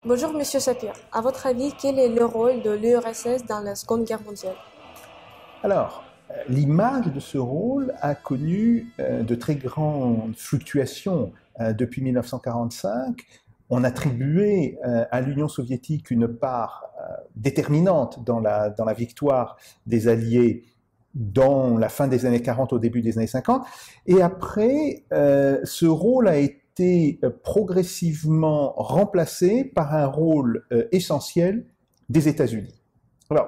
Bonjour Monsieur Sapir. À votre avis, quel est le rôle de l'URSS dans la Seconde Guerre mondiale? L'image de ce rôle a connu de très grandes fluctuations. Depuis 1945, on attribuait à l'Union soviétique une part déterminante dans la victoire des Alliés dans la fin des années 40, au début des années 50. Et après, ce rôle a été progressivement remplacé par un rôle essentiel des États-Unis. Alors,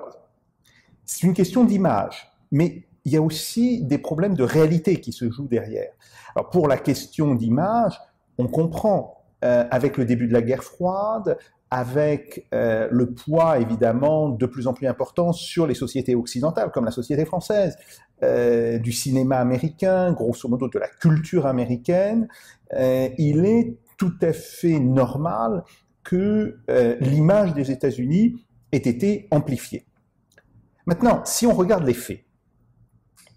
c'est une question d'image, mais il y a aussi des problèmes de réalité qui se jouent derrière. Alors, pour la question d'image, on comprend, avec le début de la guerre froide, avec le poids évidemment de plus en plus important sur les sociétés occidentales, comme la société française, du cinéma américain, grosso modo de la culture américaine, il est tout à fait normal que l'image des États-Unis ait été amplifiée. Maintenant, si on regarde les faits,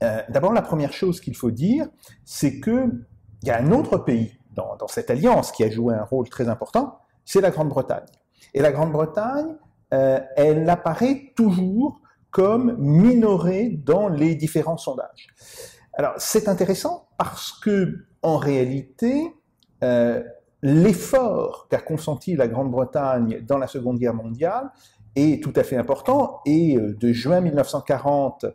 d'abord la première chose qu'il faut dire, c'est qu'il y a un autre pays dans cette alliance qui a joué un rôle très important, c'est la Grande-Bretagne. Et la Grande-Bretagne, elle apparaît toujours comme minorée dans les différents sondages. Alors c'est intéressant parce que en réalité, l'effort qu'a consenti la Grande-Bretagne dans la Seconde Guerre mondiale est tout à fait important, et de juin 1940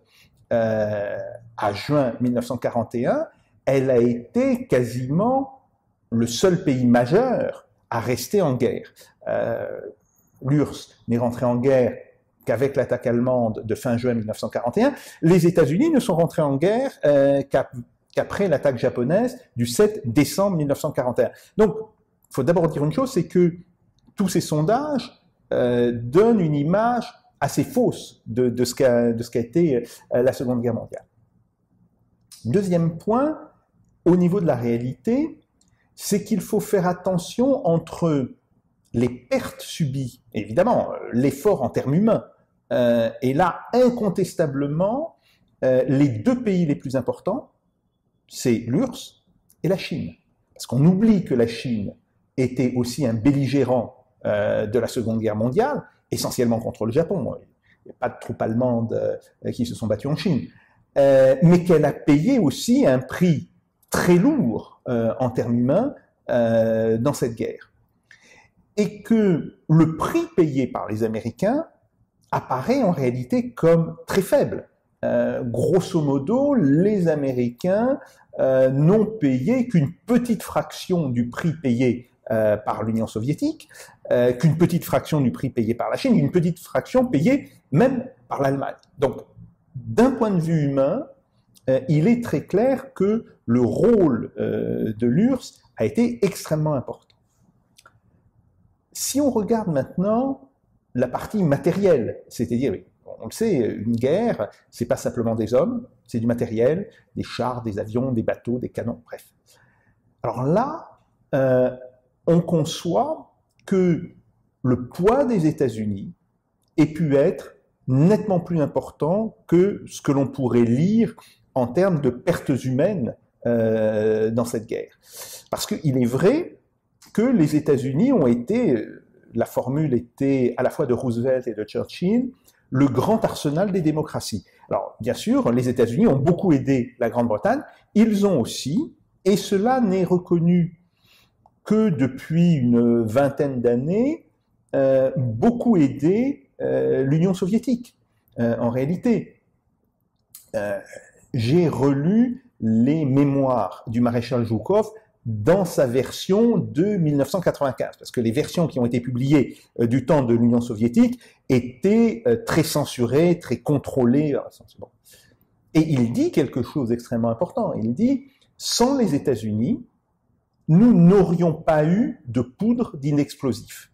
à juin 1941, elle a été quasiment le seul pays majeur à rester en guerre. L'URSS n'est rentrée en guerre qu'avec l'attaque allemande de fin juin 1941. Les États-Unis ne sont rentrés en guerre qu'après l'attaque japonaise du 7 décembre 1941. Donc, il faut d'abord dire une chose, c'est que tous ces sondages donnent une image assez fausse de ce qu'a été la Seconde Guerre mondiale. Deuxième point, au niveau de la réalité, c'est qu'il faut faire attention entre les pertes subies, évidemment, l'effort en termes humains, et là, incontestablement, les deux pays les plus importants, c'est l'URSS et la Chine. Parce qu'on oublie que la Chine était aussi un belligérant de la Seconde Guerre mondiale, essentiellement contre le Japon. Il n'y a pas de troupes allemandes qui se sont battues en Chine. Mais qu'elle a payé aussi un prix très lourd en termes humains dans cette guerre. Et que le prix payé par les Américains apparaît en réalité comme très faible. Grosso modo, les Américains n'ont payé qu'une petite fraction du prix payé par l'Union soviétique, qu'une petite fraction du prix payé par la Chine, une petite fraction payée même par l'Allemagne. Donc, d'un point de vue humain, il est très clair que le rôle de l'URSS a été extrêmement important. Si on regarde maintenant la partie matérielle, c'est-à-dire, on le sait, une guerre, c'est pas simplement des hommes, c'est du matériel, des chars, des avions, des bateaux, des canons, bref. Alors là, on conçoit que le poids des États-Unis ait pu être nettement plus important que ce que l'on pourrait lire en termes de pertes humaines dans cette guerre. Parce qu'il est vrai que les États-Unis ont été, la formule était à la fois de Roosevelt et de Churchill, le grand arsenal des démocraties. Alors, bien sûr, les États-Unis ont beaucoup aidé la Grande-Bretagne, ils ont aussi, et cela n'est reconnu que depuis une vingtaine d'années, beaucoup aidé l'Union soviétique. En réalité, j'ai relu les mémoires du maréchal Zhukov dans sa version de 1995, parce que les versions qui ont été publiées du temps de l'Union soviétique étaient très censurées, très contrôlées. Et il dit quelque chose d'extrêmement important. Il dit, sans les États-Unis, nous n'aurions pas eu de poudre d'inexplosifs.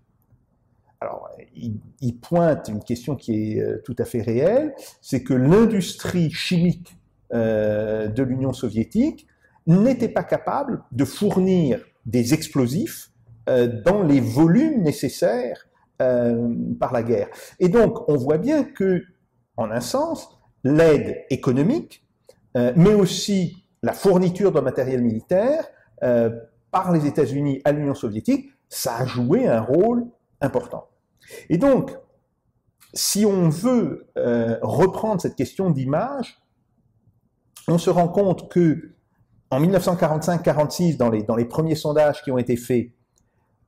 Alors, il pointe une question qui est tout à fait réelle, c'est que l'industrie chimique de l'Union soviétique n'était pas capable de fournir des explosifs dans les volumes nécessaires par la guerre. Et donc, on voit bien que, en un sens, l'aide économique, mais aussi la fourniture de matériel militaire par les États-Unis à l'Union soviétique, ça a joué un rôle important. Et donc, si on veut reprendre cette question d'image, on se rend compte que en 1945-46, dans les premiers sondages qui ont été faits,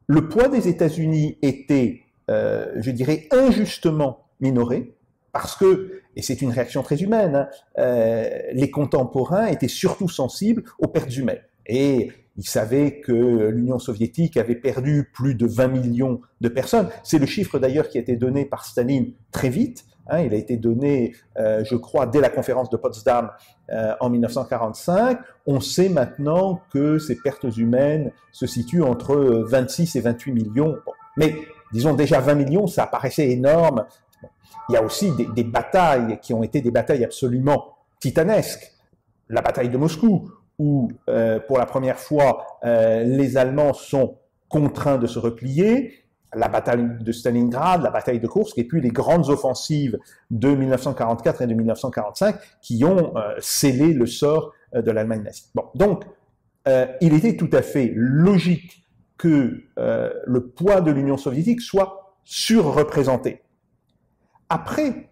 le poids des États-Unis était, je dirais, injustement minoré, parce que, et c'est une réaction très humaine, les contemporains étaient surtout sensibles aux pertes humaines. Et ils savaient que l'Union soviétique avait perdu plus de 20 millions de personnes. C'est le chiffre d'ailleurs qui a été donné par Staline très vite. Il a été donné, je crois, dès la conférence de Potsdam en 1945. On sait maintenant que ces pertes humaines se situent entre 26 et 28 millions. Bon. Mais disons déjà 20 millions, ça paraissait énorme. Bon. Il y a aussi des batailles qui ont été des batailles absolument titanesques. La bataille de Moscou, où pour la première fois les Allemands sont contraints de se replier, la bataille de Stalingrad, la bataille de Kursk, et puis les grandes offensives de 1944 et de 1945 qui ont scellé le sort de l'Allemagne nazie. Bon, donc, il était tout à fait logique que le poids de l'Union soviétique soit surreprésenté. Après,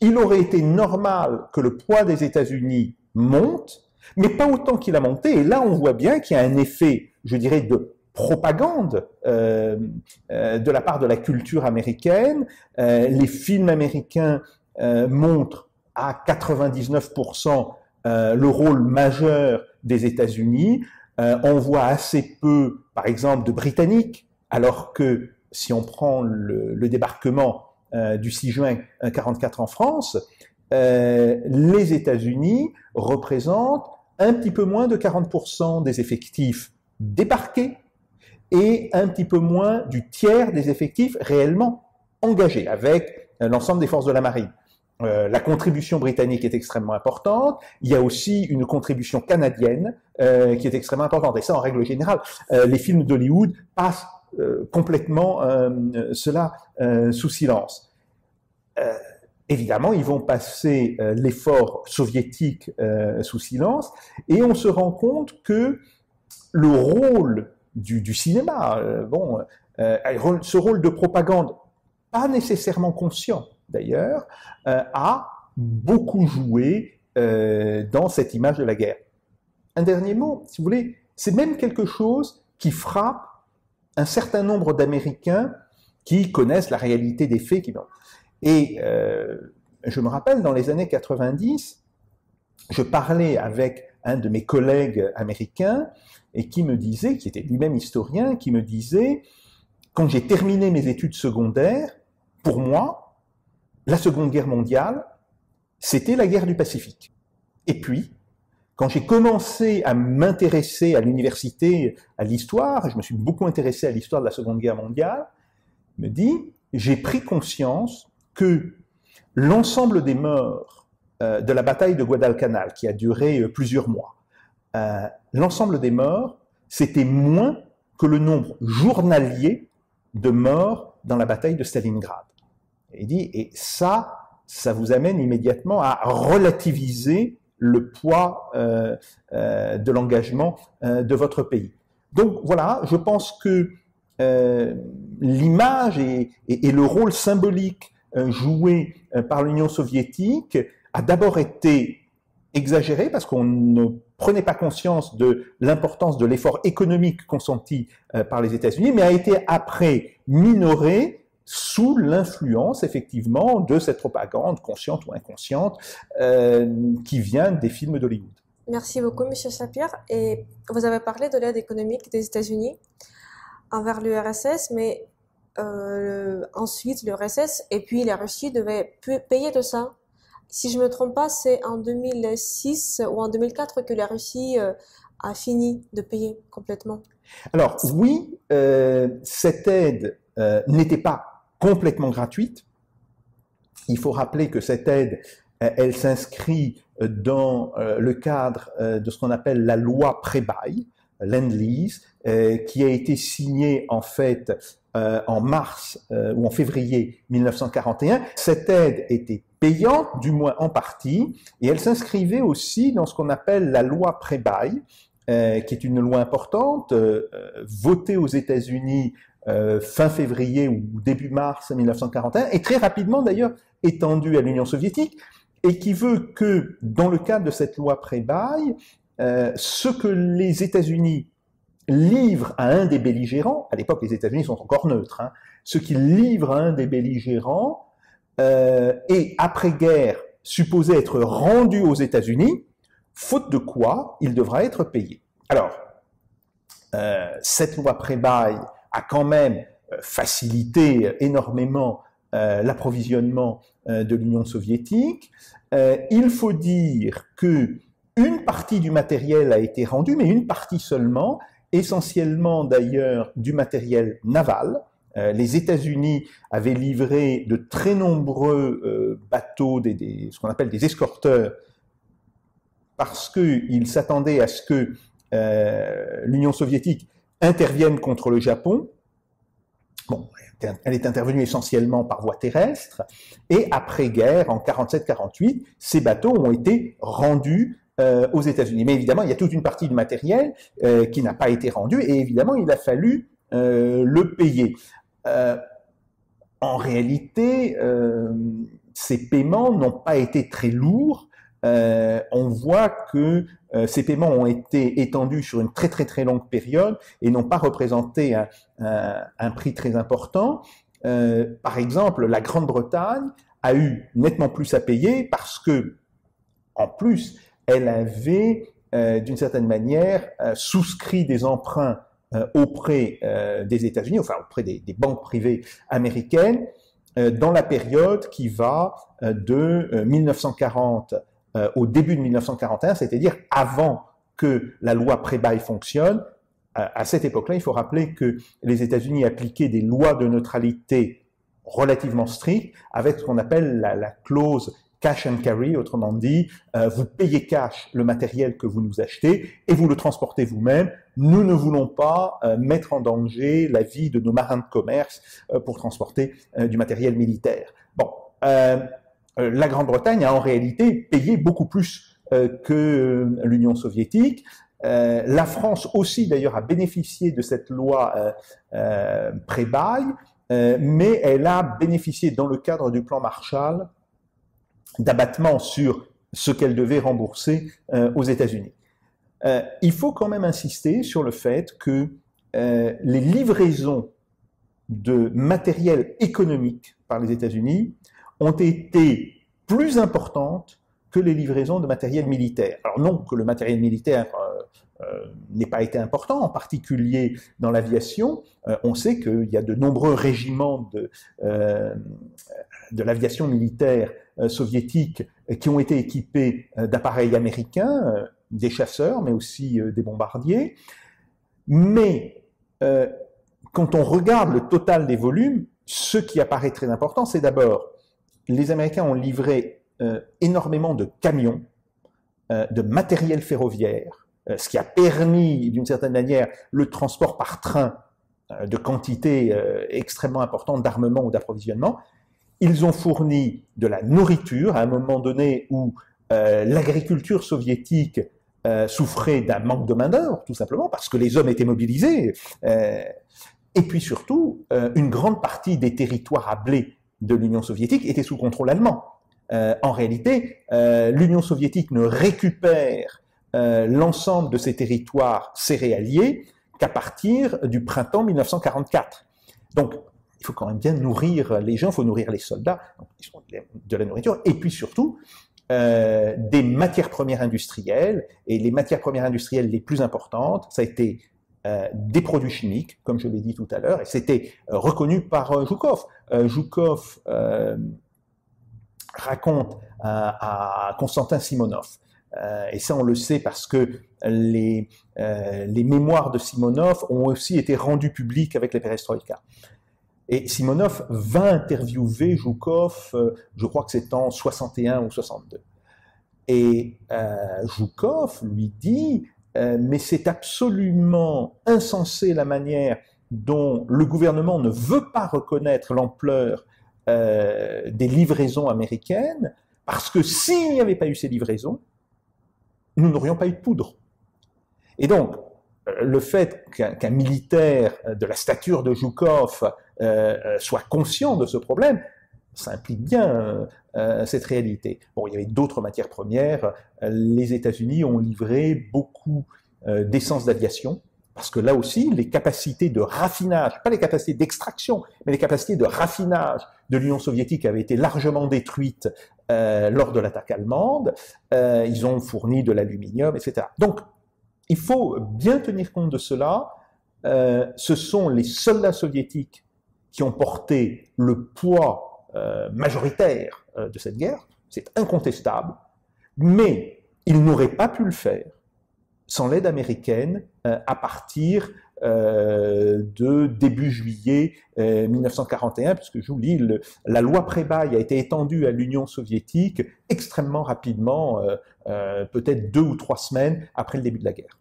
il aurait été normal que le poids des États-Unis monte, mais pas autant qu'il a monté. Et là, on voit bien qu'il y a un effet, je dirais, de propagande de la part de la culture américaine. Les films américains montrent à 99% le rôle majeur des États-Unis. On voit assez peu, par exemple, de Britanniques, alors que si on prend le débarquement du 6 juin 1944 en France, les États-Unis représentent un petit peu moins de 40% des effectifs débarqués et un petit peu moins du tiers des effectifs réellement engagés avec l'ensemble des forces de la marine. La contribution britannique est extrêmement importante. Il y a aussi une contribution canadienne qui est extrêmement importante. Et ça, en règle générale, les films d'Hollywood passent complètement cela sous silence. Évidemment, ils vont passer l'effort soviétique sous silence, et on se rend compte que le rôle du cinéma, ce rôle de propagande, pas nécessairement conscient d'ailleurs, a beaucoup joué dans cette image de la guerre. Un dernier mot, si vous voulez, c'est même quelque chose qui frappe un certain nombre d'Américains qui connaissent la réalité des faits. Et je me rappelle, dans les années 90, je parlais avec un de mes collègues américains et qui me disait, qui était lui-même historien, qui me disait, quand j'ai terminé mes études secondaires, pour moi, la Seconde Guerre mondiale, c'était la guerre du Pacifique. Et puis, quand j'ai commencé à m'intéresser à l'université, à l'histoire, je me suis beaucoup intéressé à l'histoire de la Seconde Guerre mondiale, me dit, j'ai pris conscience que l'ensemble des morts de la bataille de Guadalcanal, qui a duré plusieurs mois, l'ensemble des morts, c'était moins que le nombre journalier de morts dans la bataille de Stalingrad. Et il dit, et ça vous amène immédiatement à relativiser le poids de l'engagement de votre pays. Donc voilà, je pense que l'image et le rôle symbolique joué par l'Union soviétique a d'abord été exagéré parce qu'on ne prenait pas conscience de l'importance de l'effort économique consenti par les États-Unis, mais a été après minoré sous l'influence effectivement de cette propagande consciente ou inconsciente qui vient des films d'Hollywood. Merci beaucoup, M. Sapir. Et vous avez parlé de l'aide économique des États-Unis envers l'URSS, mais ensuite l'URSS et puis la Russie devaient payer de ça. Si je me trompe pas, c'est en 2006 ou en 2004 que la Russie a fini de payer complètement. Alors oui, cette aide n'était pas complètement gratuite. Il faut rappeler que cette aide, elle s'inscrit dans le cadre de ce qu'on appelle la loi pré-bail, Lend-Lease, qui a été signée en fait en mars ou en février 1941. Cette aide était payante, du moins en partie, et elle s'inscrivait aussi dans ce qu'on appelle la loi pré-bail, qui est une loi importante, votée aux États-Unis fin février ou début mars 1941, et très rapidement d'ailleurs étendu à l'Union soviétique, et qui veut que, dans le cadre de cette loi pré-bail, ce que les États-Unis livrent à un des belligérants, à l'époque les États-Unis sont encore neutres, hein, ce qu'ils livrent à un des belligérants est après-guerre supposé être rendu aux États-Unis, faute de quoi il devra être payé. Alors, cette loi pré-bail a quand même facilité énormément l'approvisionnement de l'Union soviétique. Il faut dire que une partie du matériel a été rendue, mais une partie seulement, essentiellement d'ailleurs du matériel naval. Les États-Unis avaient livré de très nombreux bateaux, ce qu'on appelle des escorteurs, parce qu'ils s'attendaient à ce que l'Union soviétique intervienne contre le Japon. Bon, elle est intervenue essentiellement par voie terrestre, et après-guerre, en 47-48, ces bateaux ont été rendus aux États-Unis. Mais évidemment, il y a toute une partie du matériel qui n'a pas été rendu, et évidemment, il a fallu le payer. En réalité, ces paiements n'ont pas été très lourds. On voit que ces paiements ont été étendus sur une très très très longue période et n'ont pas représenté un prix très important. Par exemple, la Grande-Bretagne a eu nettement plus à payer parce que, en plus, elle avait d'une certaine manière souscrit des emprunts auprès des États-Unis, enfin auprès des banques privées américaines, dans la période qui va de 1940 au début de 1941, c'est-à-dire avant que la loi pré-bail fonctionne. À cette époque-là, il faut rappeler que les États-Unis appliquaient des lois de neutralité relativement strictes, avec ce qu'on appelle la clause cash and carry, autrement dit, vous payez cash le matériel que vous nous achetez et vous le transportez vous-même. Nous ne voulons pas mettre en danger la vie de nos marins de commerce pour transporter du matériel militaire. Bon, la Grande-Bretagne a en réalité payé beaucoup plus que l'Union soviétique. La France aussi, d'ailleurs, a bénéficié de cette loi pré-bail, mais elle a bénéficié, dans le cadre du plan Marshall, d'abattement sur ce qu'elle devait rembourser aux États-Unis. Il faut quand même insister sur le fait que les livraisons de matériel économique par les États-Unis ont été plus importantes que les livraisons de matériel militaire. Alors non que le matériel militaire n'ait pas été important, en particulier dans l'aviation. On sait qu'il y a de nombreux régiments de l'aviation militaire soviétique qui ont été équipés d'appareils américains, des chasseurs, mais aussi des bombardiers. Mais quand on regarde le total des volumes, ce qui apparaît très important, c'est d'abord, les Américains ont livré énormément de camions, de matériel ferroviaire, ce qui a permis, d'une certaine manière, le transport par train de quantités extrêmement importantes d'armement ou d'approvisionnement. Ils ont fourni de la nourriture à un moment donné où l'agriculture soviétique souffrait d'un manque de main-d'œuvre, tout simplement, parce que les hommes étaient mobilisés. Et puis surtout, une grande partie des territoires à blé de l'Union soviétique étaient sous contrôle allemand. En réalité, l'Union soviétique ne récupère l'ensemble de ces territoires céréaliers qu'à partir du printemps 1944. Donc, il faut quand même bien nourrir les gens, il faut nourrir les soldats, donc ils ont de la nourriture, et puis surtout des matières premières industrielles, et les matières premières industrielles les plus importantes, ça a été des produits chimiques, comme je l'ai dit tout à l'heure, et c'était reconnu par Zhukov. Zhukov raconte à Konstantin Simonov, et ça on le sait parce que les mémoires de Simonov ont aussi été rendues publiques avec la perestroïka. Et Simonov va interviewer Zhukov, je crois que c'est en 61 ou 62. Et Zhukov lui dit mais c'est absolument insensé la manière dont le gouvernement ne veut pas reconnaître l'ampleur des livraisons américaines, parce que s'il n'y avait pas eu ces livraisons, nous n'aurions pas eu de poudre. Et donc, le fait qu'un militaire de la stature de Zhukov soit conscient de ce problème, ça implique bien cette réalité. Bon, il y avait d'autres matières premières. Les États-Unis ont livré beaucoup d'essence d'aviation, parce que là aussi, les capacités de raffinage, pas les capacités d'extraction, mais les capacités de raffinage de l'Union soviétique avaient été largement détruites lors de l'attaque allemande. Ils ont fourni de l'aluminium, etc. Donc, il faut bien tenir compte de cela. Ce sont les soldats soviétiques qui ont porté le poids majoritaire de cette guerre, c'est incontestable, mais ils n'auraient pas pu le faire sans l'aide américaine à partir de début juillet 1941, puisque je vous lis, la loi Prébaille a été étendue à l'Union soviétique extrêmement rapidement, peut-être 2 ou 3 semaines après le début de la guerre.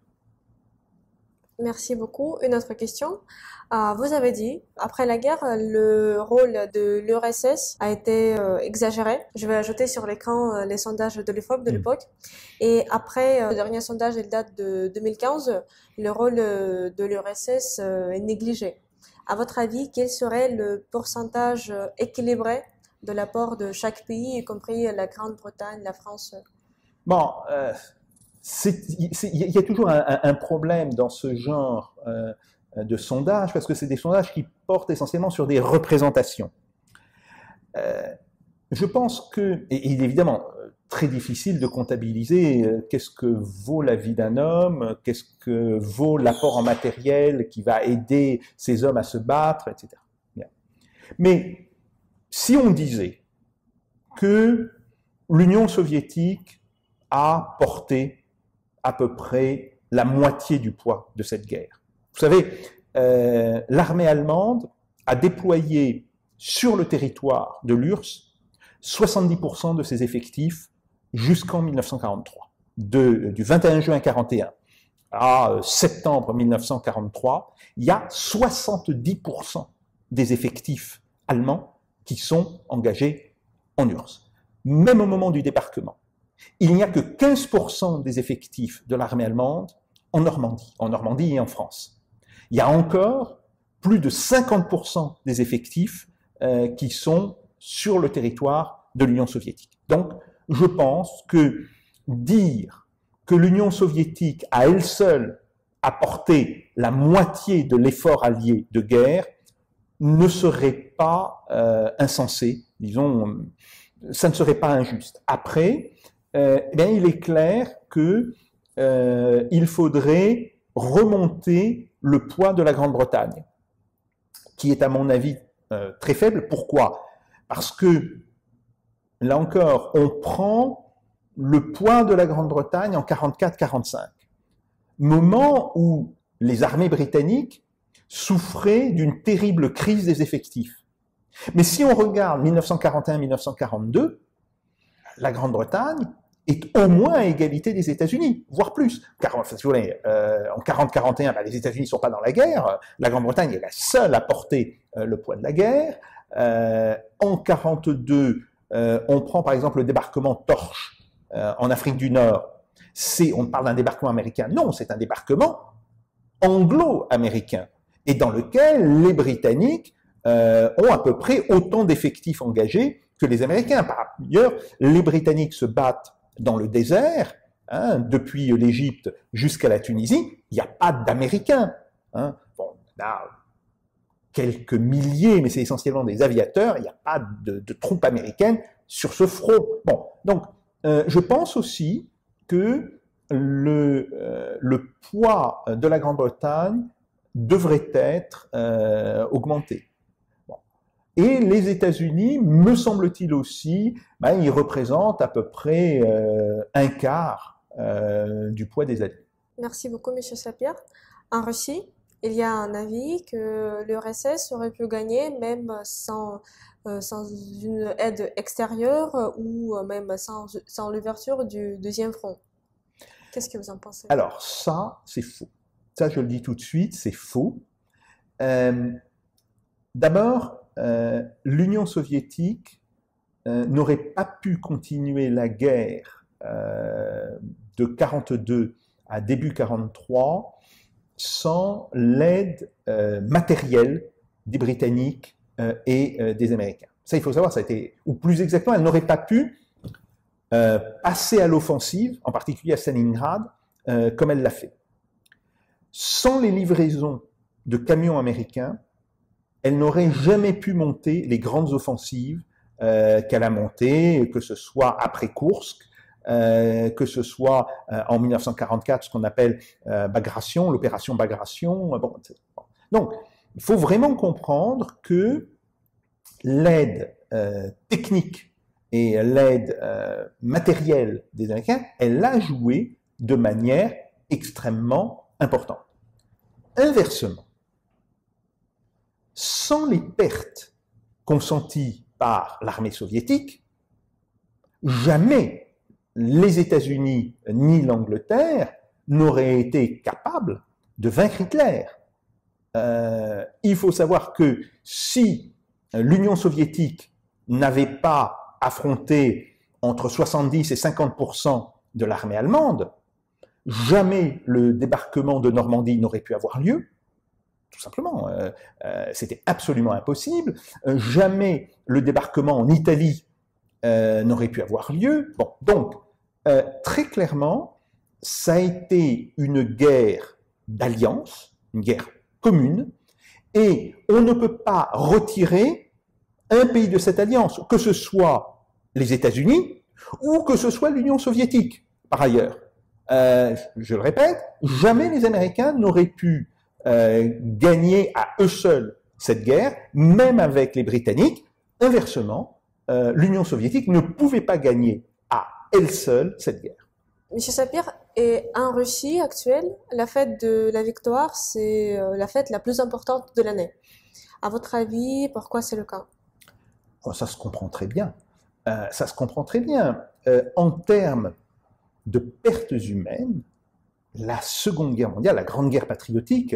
Merci beaucoup. Une autre question. Vous avez dit, après la guerre, le rôle de l'URSS a été exagéré. Je vais ajouter sur l'écran les sondages de l'IFOP de l'époque. Et après, le dernier sondage, il date de 2015, le rôle de l'URSS est négligé. À votre avis, quel serait le pourcentage équilibré de l'apport de chaque pays, y compris la Grande-Bretagne, la France? Bon, il y a toujours un problème dans ce genre de sondage, parce que c'est des sondages qui portent essentiellement sur des représentations. Je pense que, et il est évidemment très difficile de comptabiliser qu'est-ce que vaut la vie d'un homme, qu'est-ce que vaut l'apport en matériel qui va aider ces hommes à se battre, etc. Bien. Mais si on disait que l'Union soviétique a porté à peu près la moitié du poids de cette guerre. Vous savez, l'armée allemande a déployé sur le territoire de l'URSS 70% de ses effectifs jusqu'en 1943. Du 21 juin 1941 à septembre 1943, il y a 70% des effectifs allemands qui sont engagés en URSS. Même au moment du débarquement, il n'y a que 15% des effectifs de l'armée allemande en Normandie et en France. Il y a encore plus de 50% des effectifs qui sont sur le territoire de l'Union soviétique. Donc, je pense que dire que l'Union soviétique, à elle seule, a porté la moitié de l'effort allié de guerre ne serait pas insensé, disons, ça ne serait pas injuste. Après, bien, il est clair que il faudrait remonter le poids de la Grande-Bretagne, qui est à mon avis très faible. Pourquoi? Parce que, là encore, on prend le poids de la Grande-Bretagne en 44-45, moment où les armées britanniques souffraient d'une terrible crise des effectifs. Mais si on regarde 1941-1942, la Grande-Bretagne est au moins à égalité des États-Unis, voire plus. Car, enfin, si vous voulez, en 40-41, ben, les États-Unis ne sont pas dans la guerre, la Grande-Bretagne est la seule à porter le poids de la guerre. En 42, on prend par exemple le débarquement Torch en Afrique du Nord. On parle d'un débarquement américain. Non, c'est un débarquement anglo-américain, et dans lequel les Britanniques ont à peu près autant d'effectifs engagés que les Américains. Par ailleurs, les Britanniques se battent dans le désert, hein, depuis l'Égypte jusqu'à la Tunisie, il n'y a pas d'Américains. Hein. Bon, on a quelques milliers, mais c'est essentiellement des aviateurs, il n'y a pas de troupes américaines sur ce front. Bon, donc, je pense aussi que le poids de la Grande-Bretagne devrait être augmenté. Et les États-Unis, me semble-t-il aussi, ben, ils représentent à peu près un quart du poids des Alliés. Merci beaucoup, M. Sapir. En Russie, il y a un avis que l'URSS aurait pu gagner même sans une aide extérieure ou même sans l'ouverture du deuxième front. Qu'est-ce que vous en pensez? Alors ça, c'est faux. Ça, je le dis tout de suite, c'est faux. D'abord, l'Union soviétique n'aurait pas pu continuer la guerre de 42 à début 43 sans l'aide matérielle des Britanniques et des Américains. Ça, il faut savoir, ça a été, ou plus exactement, elle n'aurait pas pu passer à l'offensive, en particulier à Stalingrad, comme elle l'a fait. Sans les livraisons de camions américains, elle n'aurait jamais pu monter les grandes offensives qu'elle a montées, que ce soit après Koursk, que ce soit en 1944, ce qu'on appelle Bagration, l'opération Bagration. Bon. Donc, il faut vraiment comprendre que l'aide technique et l'aide matérielle des Américains, elle a joué de manière extrêmement importante. Inversement, sans les pertes consenties par l'armée soviétique, jamais les États-Unis ni l'Angleterre n'auraient été capables de vaincre Hitler. Il faut savoir que si l'Union soviétique n'avait pas affronté entre 70 et 50% de l'armée allemande, jamais le débarquement de Normandie n'aurait pu avoir lieu, tout simplement. C'était absolument impossible. Jamais le débarquement en Italie n'aurait pu avoir lieu. Bon, donc, très clairement, ça a été une guerre d'alliance, une guerre commune, et on ne peut pas retirer un pays de cette alliance, que ce soit les États-Unis ou que ce soit l'Union soviétique, par ailleurs. Je le répète, jamais les Américains n'auraient pu gagner à eux seuls cette guerre, même avec les Britanniques. Inversement, l'Union soviétique ne pouvait pas gagner à elle seule cette guerre. Monsieur Sapir, et en Russie actuelle, la fête de la victoire, c'est la fête la plus importante de l'année. À votre avis, pourquoi c'est le cas? Oh, ça se comprend très bien. Ça se comprend très bien. En termes de pertes humaines, la Seconde Guerre mondiale, la Grande Guerre patriotique,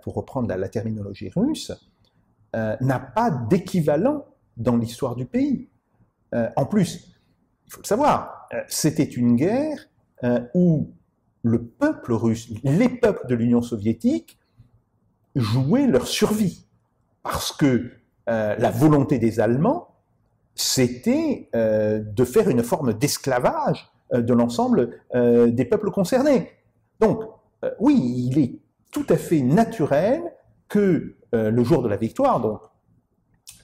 pour reprendre la terminologie russe, n'a pas d'équivalent dans l'histoire du pays. En plus, il faut le savoir, c'était une guerre où le peuple russe, les peuples de l'Union soviétique, jouaient leur survie. Parce que la volonté des Allemands, c'était de faire une forme d'esclavage de l'ensemble des peuples concernés. Donc, oui, il est tout à fait naturel que le jour de la victoire, donc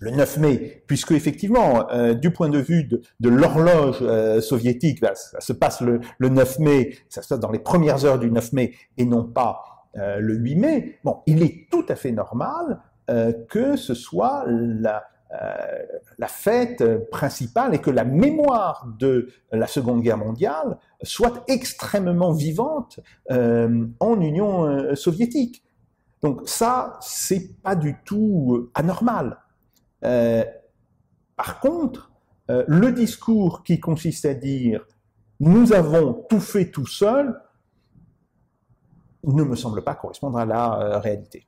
le 9 mai, puisque effectivement, du point de vue de l'horloge soviétique, là, ça se passe le 9 mai, ça se passe dans les premières heures du 9 mai et non pas le 8 mai, bon, il est tout à fait normal que ce soit la fête principale et que la mémoire de la Seconde Guerre mondiale soit extrêmement vivante en Union soviétique. Donc ça, c'est pas du tout anormal. Par contre, le discours qui consiste à dire « nous avons tout fait tout seul » ne me semble pas correspondre à la réalité.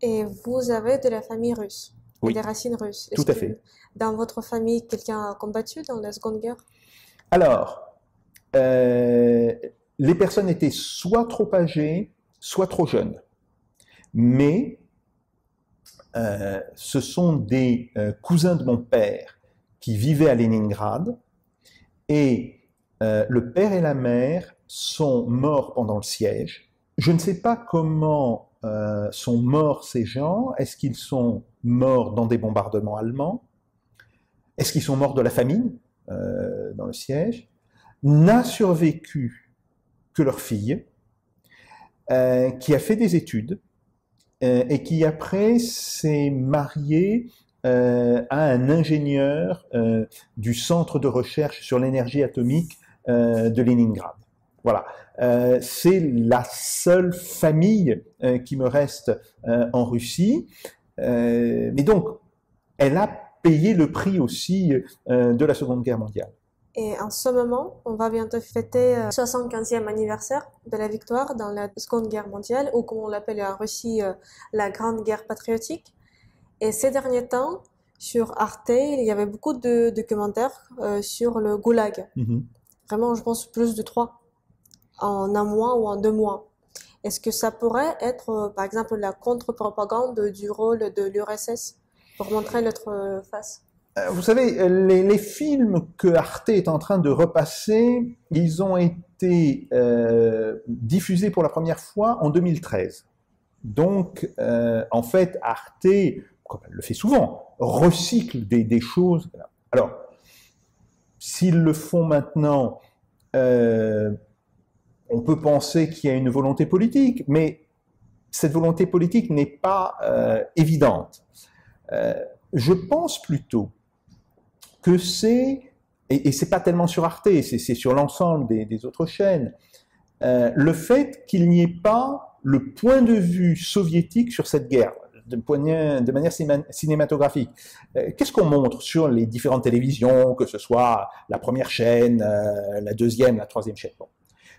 Et vous avez de la famille russe, oui, des racines russes. Tout à fait. Dans votre famille, quelqu'un a combattu dans la Seconde Guerre? Alors, les personnes étaient soit trop âgées, soit trop jeunes. Mais ce sont des cousins de mon père qui vivaient à Leningrad et le père et la mère sont morts pendant le siège. Je ne sais pas comment sont morts ces gens. Est-ce qu'ils sont morts dans des bombardements allemands? Est-ce qu'ils sont morts de la famine dans le siège? N'a survécu que leur fille, qui a fait des études et qui après s'est mariée à un ingénieur du centre de recherche sur l'énergie atomique de Leningrad. Voilà, c'est la seule famille qui me reste en Russie. Mais donc, elle a payé le prix aussi de la Seconde Guerre mondiale. Et en ce moment, on va bientôt fêter le 75e anniversaire de la victoire dans la Seconde Guerre mondiale, ou comme on l'appelle en Russie, la Grande Guerre patriotique. Et ces derniers temps, sur Arte, il y avait beaucoup de documentaires sur le Goulag. Vraiment, je pense plus de 3 en un mois ou en 2 mois. Est-ce que ça pourrait être, par exemple, la contre-propagande du rôle de l'URSS pour montrer notre face? Vous savez, les films que Arte est en train de repasser, ils ont été diffusés pour la première fois en 2013. Donc, en fait, Arte, comme elle le fait souvent, recycle des choses. Alors, s'ils le font maintenant, on peut penser qu'il y a une volonté politique, mais cette volonté politique n'est pas évidente. Je pense plutôt que c'est, et c'est pas tellement sur Arte, c'est sur l'ensemble des autres chaînes, le fait qu'il n'y ait pas le point de vue soviétique sur cette guerre, de manière cinématographique. Qu'est-ce qu'on montre sur les différentes télévisions, que ce soit la première chaîne, la deuxième, la troisième chaîne? Bon.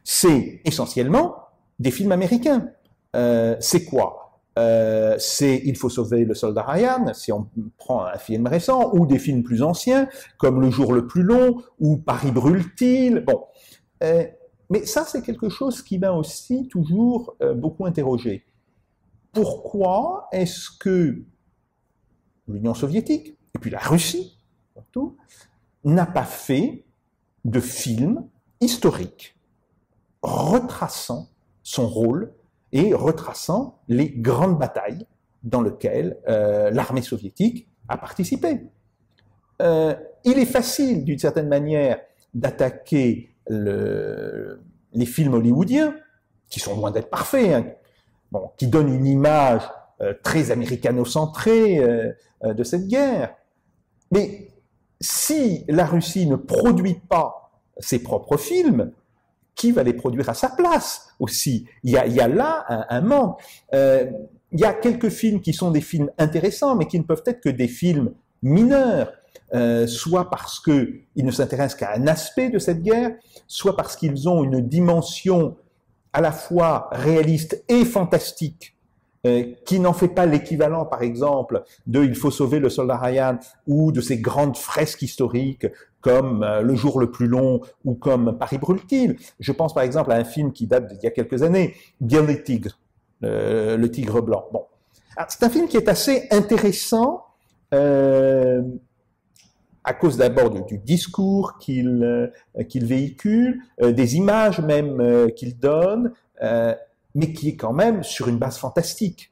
C'est essentiellement des films américains. C'est quoi? C'est Il faut sauver le soldat Ryan, si on prend un film récent, ou des films plus anciens, comme Le jour le plus long, ou Paris brûle-t-il. Bon. Mais ça, c'est quelque chose qui m'a aussi toujours beaucoup interrogé. Pourquoi est-ce que l'Union soviétique, et puis la Russie, surtout, n'a pas fait de film historique retraçant son rôle et retraçant les grandes batailles dans lesquelles l'armée soviétique a participé? Il est facile, d'une certaine manière, d'attaquer les films hollywoodiens, qui sont loin d'être parfaits, hein, bon, qui donnent une image très américano-centrée de cette guerre. Mais si la Russie ne produit pas ses propres films, qui va les produire à sa place aussi? Il y a là un manque. Il y a quelques films qui sont des films intéressants, mais qui ne peuvent être que des films mineurs, soit parce qu'ils ne s'intéressent qu'à un aspect de cette guerre, soit parce qu'ils ont une dimension à la fois réaliste et fantastique, qui n'en fait pas l'équivalent, par exemple, de Il faut sauver le soldat Ryan, ou de ces grandes fresques historiques comme Le jour le plus long, ou comme Paris brûle-t-il. Je pense par exemple à un film qui date d'il y a quelques années, Bielý tigre, le tigre blanc. Bon, c'est un film qui est assez intéressant, à cause d'abord du discours qu'il véhicule, des images même qu'il donne, mais qui est quand même sur une base fantastique.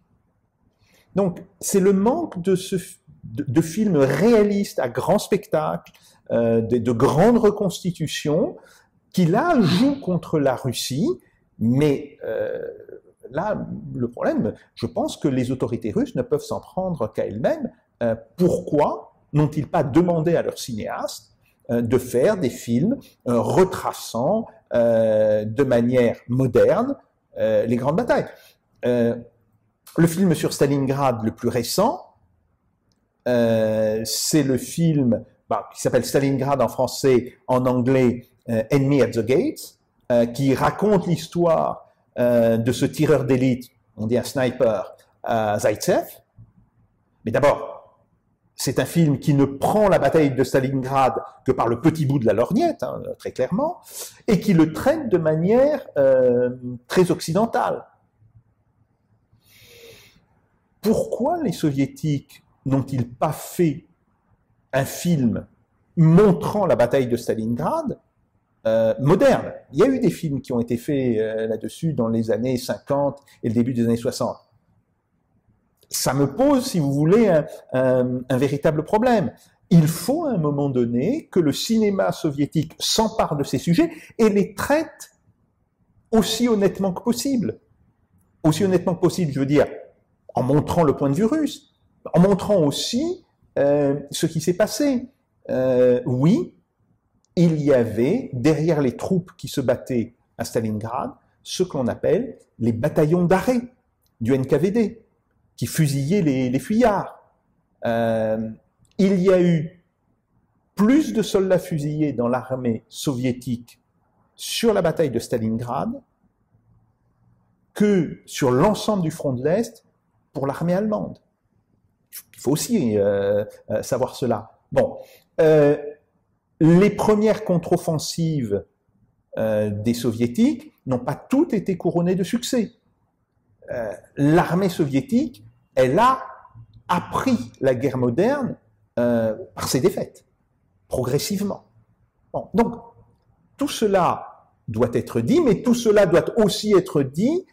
Donc, c'est le manque de films réalistes à grand spectacle, de grandes reconstitutions, qui là jouent contre la Russie, mais là, le problème, je pense que les autorités russes ne peuvent s'en prendre qu'à elles-mêmes. Pourquoi n'ont-ils pas demandé à leurs cinéastes de faire des films retraçant de manière moderne les grandes batailles? Le film sur Stalingrad le plus récent, c'est le film qui s'appelle Stalingrad en français, en anglais Enemy at the Gates, qui raconte l'histoire de ce tireur d'élite, on dit un sniper, Zaitsev. Mais d'abord, c'est un film qui ne prend la bataille de Stalingrad que par le petit bout de la lorgnette, hein, très clairement, et qui le traite de manière très occidentale. Pourquoi les Soviétiques n'ont-ils pas fait un film montrant la bataille de Stalingrad moderne? Il y a eu des films qui ont été faits là-dessus dans les années 50 et le début des années 60. Ça me pose, si vous voulez, un véritable problème. Il faut à un moment donné que le cinéma soviétique s'empare de ces sujets et les traite aussi honnêtement que possible. Aussi honnêtement que possible, je veux dire, en montrant le point de vue russe, en montrant aussi ce qui s'est passé. Oui, il y avait, derrière les troupes qui se battaient à Stalingrad, ce qu'on appelle les bataillons d'arrêt du NKVD, qui fusillaient les fuyards. Il y a eu plus de soldats fusillés dans l'armée soviétique sur la bataille de Stalingrad que sur l'ensemble du front de l'Est pour l'armée allemande. Il faut aussi savoir cela. Bon, les premières contre-offensives des soviétiques n'ont pas toutes été couronnées de succès. l'armée soviétique, elle a appris la guerre moderne par ses défaites, progressivement. Bon, donc, tout cela doit être dit, mais tout cela doit aussi être dit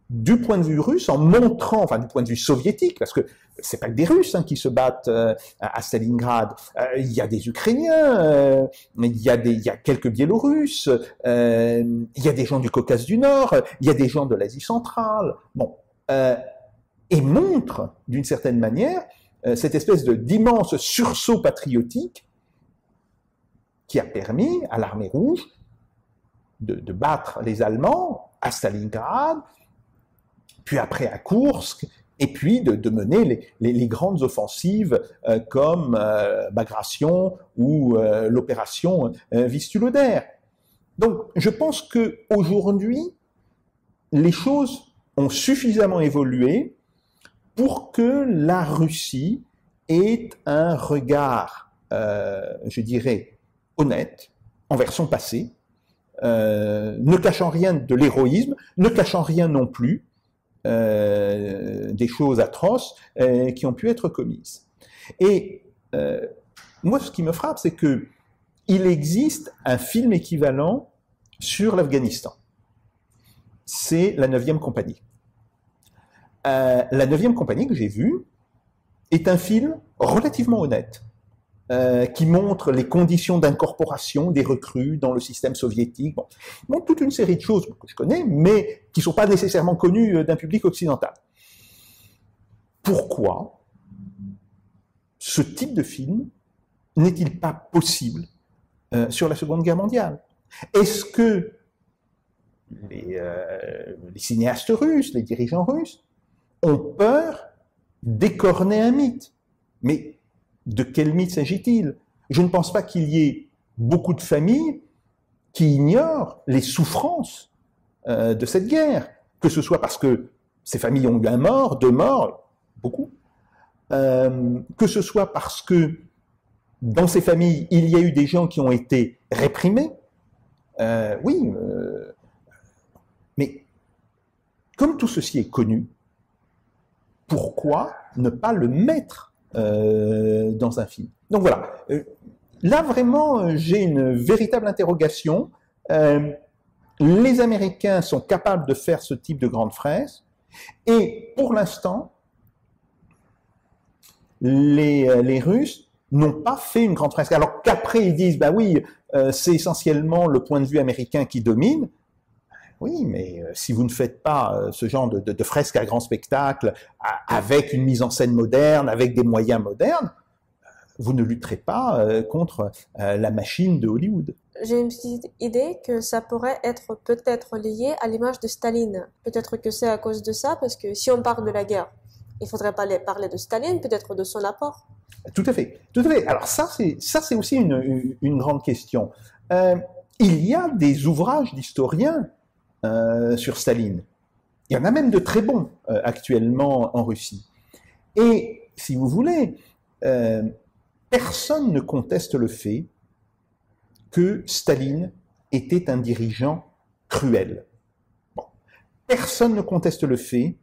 du point de vue russe, en montrant, enfin du point de vue soviétique, parce que c'est pas que des Russes qui se battent à Stalingrad. Il y a des Ukrainiens, il y a quelques Biélorusses, il y a des gens du Caucase du Nord, il y a des gens de l'Asie centrale. Bon, et montre d'une certaine manière cette espèce d'immense sursaut patriotique qui a permis à l'armée rouge de battre les Allemands à Stalingrad, puis après à Koursk, et puis de mener les grandes offensives comme Bagration ou l'opération Vistulodère. Donc, je pense qu'aujourd'hui, les choses ont suffisamment évolué pour que la Russie ait un regard, je dirais, honnête envers son passé, ne cachant rien de l'héroïsme, ne cachant rien non plus des choses atroces qui ont pu être commises. Et moi, ce qui me frappe, c'est que il existe un film équivalent sur l'Afghanistan. C'est la 9e compagnie. La 9e compagnie que j'ai vue est un film relativement honnête, qui montre les conditions d'incorporation des recrues dans le système soviétique. Bon, il montre toute une série de choses que je connais, mais qui ne sont pas nécessairement connues d'un public occidental. Pourquoi ce type de film n'est-il pas possible sur la Seconde Guerre mondiale? Est-ce que les cinéastes russes, les dirigeants russes, ont peur d'écorner un mythe? Mais de quel mythe s'agit-il? Je ne pense pas qu'il y ait beaucoup de familles qui ignorent les souffrances de cette guerre, que ce soit parce que ces familles ont eu un mort, 2 morts, beaucoup, que ce soit parce que dans ces familles, il y a eu des gens qui ont été réprimés. Oui, mais comme tout ceci est connu, pourquoi ne pas le mettre dans un film? Donc voilà, là vraiment j'ai une véritable interrogation. Les Américains sont capables de faire ce type de grande fresque, et pour l'instant, les Russes n'ont pas fait une grande fresque. Alors qu'après ils disent, bah oui, c'est essentiellement le point de vue américain qui domine. Oui, mais si vous ne faites pas ce genre de fresque à grand spectacle, avec une mise en scène moderne, avec des moyens modernes, vous ne lutterez pas contre la machine de Hollywood. J'ai une petite idée que ça pourrait être peut-être lié à l'image de Staline. Peut-être que c'est à cause de ça, parce que si on parle de la guerre, il faudrait pas parler de Staline, peut-être de son apport. Tout à fait, tout à fait. Alors ça c'est aussi une grande question. Il y a des ouvrages d'historiens sur Staline. Il y en a même de très bons actuellement en Russie. Et si vous voulez, personne ne conteste le fait que Staline était un dirigeant cruel. Bon. Personne ne conteste le fait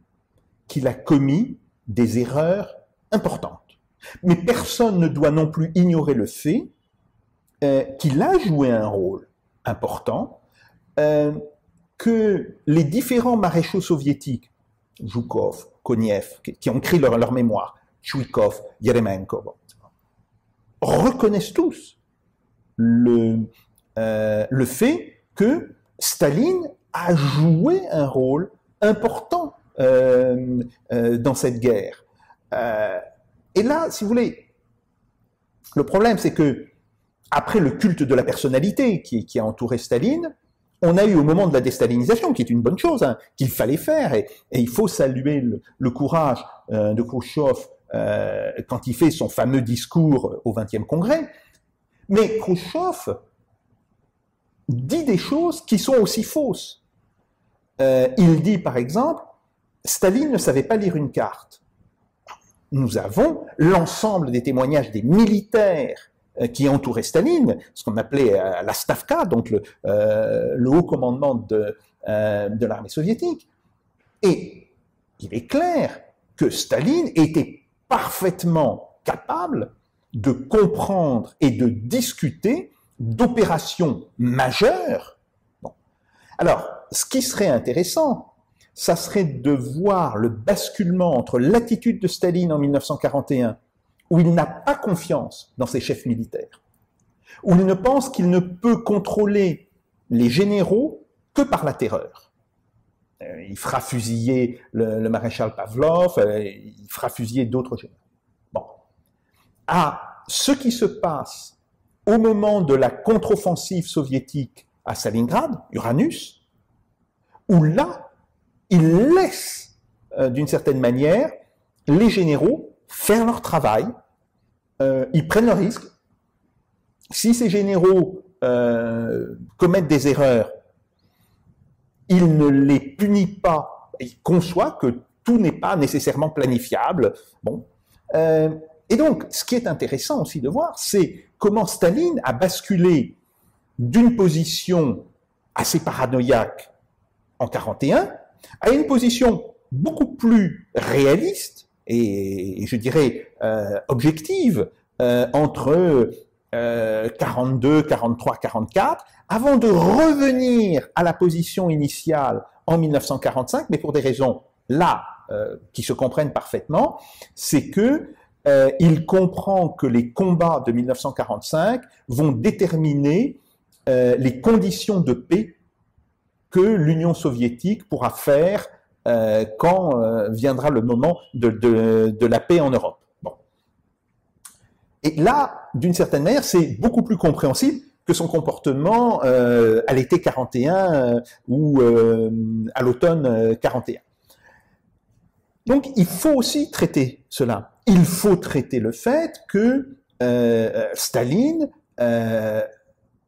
qu'il a commis des erreurs importantes. Mais personne ne doit non plus ignorer le fait qu'il a joué un rôle important, que les différents maréchaux soviétiques, Zhukov, Konev, qui ont écrit leur mémoire, Chuikov, Yeremenko, bon, reconnaissent tous le fait que Staline a joué un rôle important dans cette guerre. Et là, si vous voulez, le problème, c'est que après le culte de la personnalité qui a entouré Staline, on a eu au moment de la déstalinisation, qui est une bonne chose, qu'il fallait faire, et il faut saluer le courage de Khrouchtchev quand il fait son fameux discours au 20e congrès. Mais Khrouchtchev dit des choses qui sont aussi fausses. Il dit, par exemple, Staline ne savait pas lire une carte. Nous avons l'ensemble des témoignages des militaires qui entouraient Staline, ce qu'on appelait la Stavka, donc le haut commandement de l'armée soviétique. Et il est clair que Staline était parfaitement capable de comprendre et de discuter d'opérations majeures. Bon. Alors, ce qui serait intéressant, ça serait de voir le basculement entre l'attitude de Staline en 1941, où il n'a pas confiance dans ses chefs militaires, où il ne pense qu'il ne peut contrôler les généraux que par la terreur. Il fera fusiller le maréchal Pavlov, il fera fusiller d'autres généraux. Bon. À ce qui se passe au moment de la contre-offensive soviétique à Stalingrad, Uranus, où là, il laisse, d'une certaine manière, les généraux faire leur travail, ils prennent le risque. Si ces généraux commettent des erreurs, il ne les punit pas, il conçoit que tout n'est pas nécessairement planifiable. Bon. Et donc, ce qui est intéressant aussi de voir, c'est comment Staline a basculé d'une position assez paranoïaque en 1941 à une position beaucoup plus réaliste et je dirais objective entre 42, 43, 44, avant de revenir à la position initiale en 1945, mais pour des raisons là qui se comprennent parfaitement, c'est que il comprend que les combats de 1945 vont déterminer les conditions de paix que l'Union soviétique pourra faire quand viendra le moment de la paix en Europe. Bon. Et là, d'une certaine manière, c'est beaucoup plus compréhensible que son comportement à l'été 41 ou à l'automne 41. Donc, il faut aussi traiter cela. Il faut traiter le fait que Staline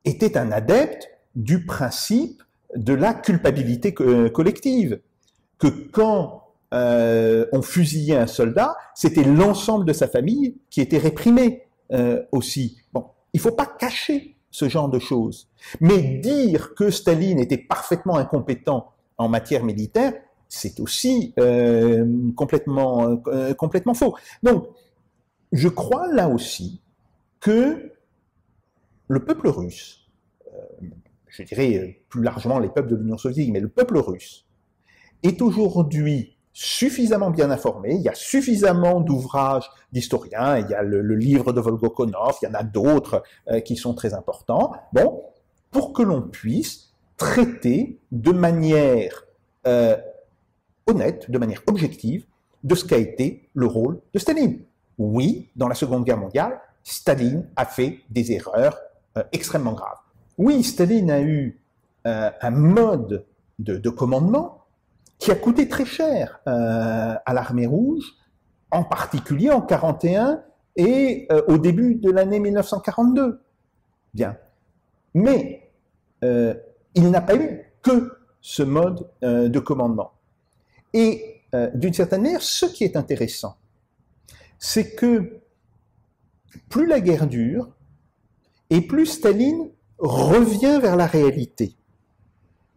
était un adepte du principe de la culpabilité collective, que quand on fusillait un soldat, c'était l'ensemble de sa famille qui était réprimé aussi. Bon, il ne faut pas cacher ce genre de choses, mais dire que Staline était parfaitement incompétent en matière militaire, c'est aussi complètement faux. Donc, je crois là aussi que le peuple russe, je dirais plus largement les peuples de l'Union soviétique, mais le peuple russe, est aujourd'hui suffisamment bien informé, il y a suffisamment d'ouvrages d'historiens, il y a le livre de Volgokonov, il y en a d'autres qui sont très importants, bon, pour que l'on puisse traiter de manière honnête, de manière objective, de ce qu'a été le rôle de Staline. Oui, dans la Seconde Guerre mondiale, Staline a fait des erreurs extrêmement graves. Oui, Staline a eu un mode de commandement qui a coûté très cher à l'armée rouge, en particulier en 1941 et au début de l'année 1942. Bien. Mais il n'a pas eu que ce mode de commandement. Et d'une certaine manière, ce qui est intéressant, c'est que plus la guerre dure, et plus Staline revient vers la réalité.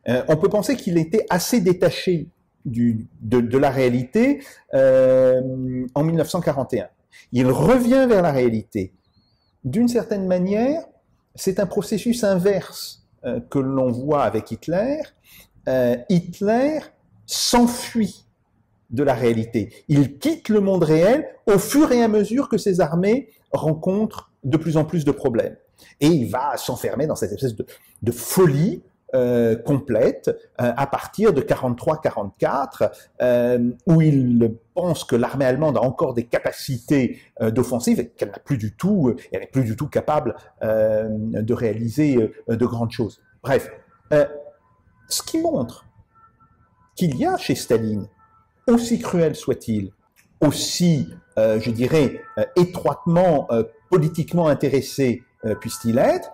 On peut penser qu'il était assez détaché de la réalité en 1941. Il revient vers la réalité. D'une certaine manière, c'est un processus inverse que l'on voit avec Hitler. Hitler s'enfuit de la réalité. Il quitte le monde réel au fur et à mesure que ses armées rencontrent de plus en plus de problèmes. Et il va s'enfermer dans cette espèce de folie complète à partir de 43-44, où il pense que l'armée allemande a encore des capacités d'offensive et qu'elle n'a plus du tout, elle n'est plus du tout capable de réaliser de grandes choses. Bref, ce qui montre qu'il y a chez Staline, aussi cruel soit-il, aussi, je dirais, étroitement politiquement intéressé puisse-t-il être,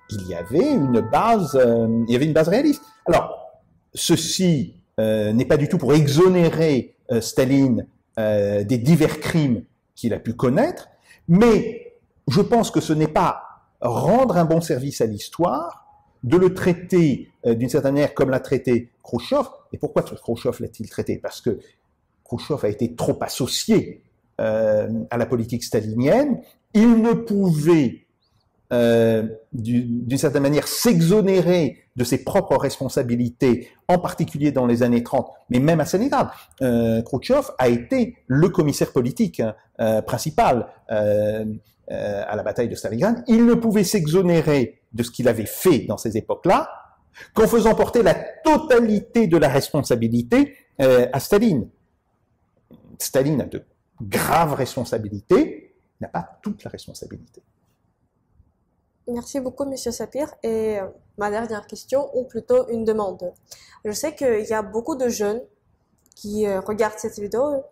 il y avait une base réaliste. Alors, ceci n'est pas du tout pour exonérer Staline des divers crimes qu'il a pu connaître, mais je pense que ce n'est pas rendre un bon service à l'histoire de le traiter d'une certaine manière comme l'a traité Khrouchtchev. Et pourquoi Khrouchtchev l'a-t-il traité? Parce que Khrouchtchev a été trop associé à la politique stalinienne. Il ne pouvait, d'une certaine manière, s'exonérer de ses propres responsabilités, en particulier dans les années 30, mais même à Stalingrad. Khrouchtchev a été le commissaire politique principal à la bataille de Stalingrad. Il ne pouvait s'exonérer de ce qu'il avait fait dans ces époques-là qu'en faisant porter la totalité de la responsabilité à Staline. Staline a de graves responsabilités, n'a pas toute la responsabilité. Merci beaucoup, Monsieur Sapir. Et ma dernière question, ou plutôt une demande. Je sais qu'il y a beaucoup de jeunes qui regardent cette vidéo.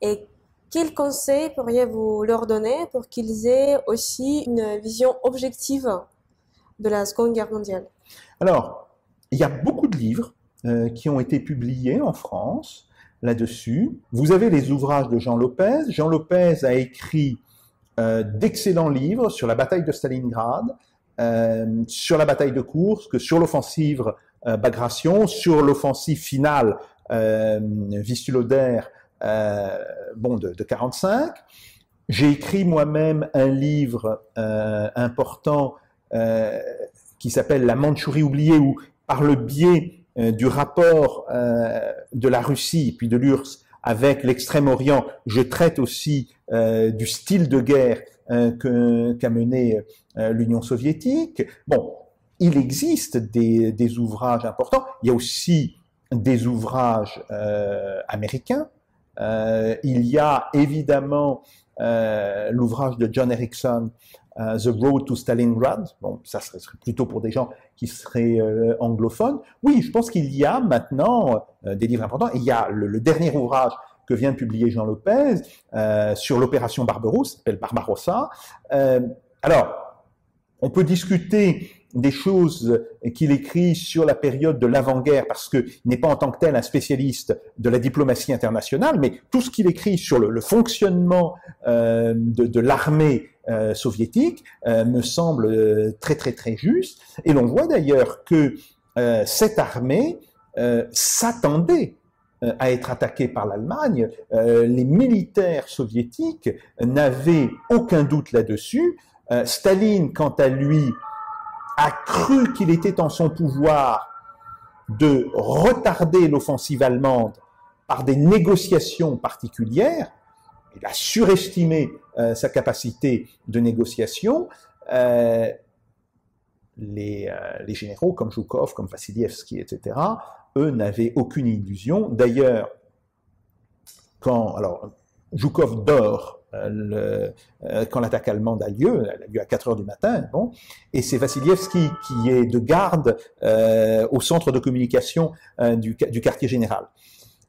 Et quels conseils pourriez-vous leur donner pour qu'ils aient aussi une vision objective de la Seconde Guerre mondiale? Alors, il y a beaucoup de livres qui ont été publiés en France là-dessus. Vous avez les ouvrages de Jean Lopez. Jean Lopez a écrit d'excellents livres sur la bataille de Stalingrad, sur la bataille de Koursk, sur l'offensive Bagration, sur l'offensive finale Vistula-Oder de 45. J'ai écrit moi-même un livre important qui s'appelle La Mandchourie oubliée, où par le biais du rapport de la Russie puis de l'URSS avec l'Extrême-Orient, je traite aussi du style de guerre qu'a mené l'Union soviétique. Bon, il existe des ouvrages importants. Il y a aussi des ouvrages américains. Il y a évidemment l'ouvrage de John Erickson, The Road to Stalingrad. Bon, ça serait plutôt pour des gens qui seraient anglophones. Oui, je pense qu'il y a maintenant des livres importants. Il y a le dernier ouvrage que vient de publier Jean Lopez sur l'opération Barbarousse, qui s'appelle Barbarossa. Alors, on peut discuter des choses qu'il écrit sur la période de l'avant-guerre, parce qu'il n'est pas en tant que tel un spécialiste de la diplomatie internationale, mais tout ce qu'il écrit sur le fonctionnement de l'armée soviétique me semble très très très juste. Et l'on voit d'ailleurs que cette armée s'attendait à être attaquée par l'Allemagne. Les militaires soviétiques n'avaient aucun doute là-dessus. Staline, quant à lui, a cru qu'il était en son pouvoir de retarder l'offensive allemande par des négociations particulières. Il a surestimé sa capacité de négociation. Les généraux comme Zhukov, comme Vassilievski, etc., eux n'avaient aucune illusion. D'ailleurs, alors, Zhukov dort quand l'attaque allemande a lieu, elle a lieu à 4 heures du matin, bon, et c'est Vassilievski qui est de garde au centre de communication du quartier général.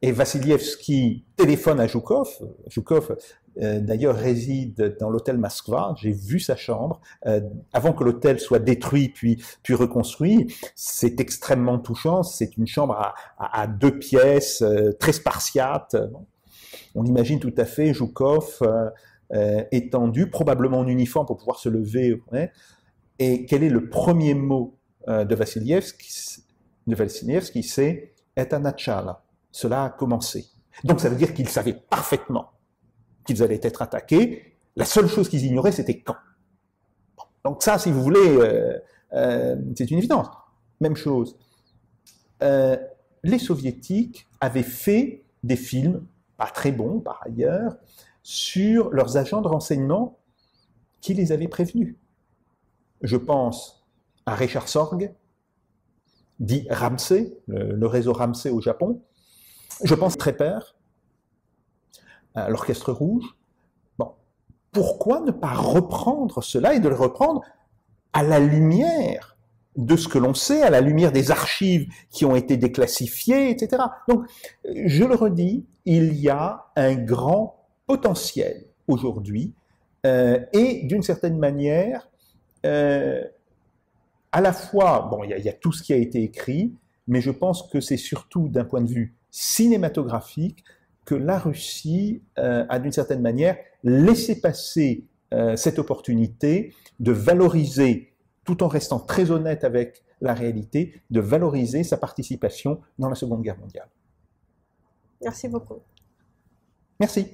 Et Vassilievski téléphone à Zhukov. Zhukov, d'ailleurs, réside dans l'hôtel Moskva. J'ai vu sa chambre avant que l'hôtel soit détruit puis reconstruit. C'est extrêmement touchant. C'est une chambre à 2 pièces, très spartiate. Bon. On imagine tout à fait Zhukov étendu, probablement en uniforme pour pouvoir se lever. Ouais. Et quel est le premier mot de Vassilievski? C'est « et nachala ». Cela a commencé. Donc ça veut dire qu'ils savaient parfaitement qu'ils allaient être attaqués. La seule chose qu'ils ignoraient, c'était quand. Bon. Donc ça, si vous voulez, c'est une évidence. Même chose. Les Soviétiques avaient fait des films, pas très bons par ailleurs, sur leurs agents de renseignement qui les avaient prévenus. Je pense à Richard Sorg, dit Ramsey, le réseau Ramsey au Japon. Je pense à Trepper, l'Orchestre Rouge. Bon, pourquoi ne pas reprendre cela et de le reprendre à la lumière de ce que l'on sait, à la lumière des archives qui ont été déclassifiées, etc. Donc, je le redis, il y a un grand potentiel aujourd'hui et d'une certaine manière, à la fois, bon, il y a tout ce qui a été écrit, mais je pense que c'est surtout d'un point de vue cinématographique que la Russie a d'une certaine manière laissé passer cette opportunité de valoriser, tout en restant très honnête avec la réalité, de valoriser sa participation dans la Seconde Guerre mondiale. Merci beaucoup. Merci.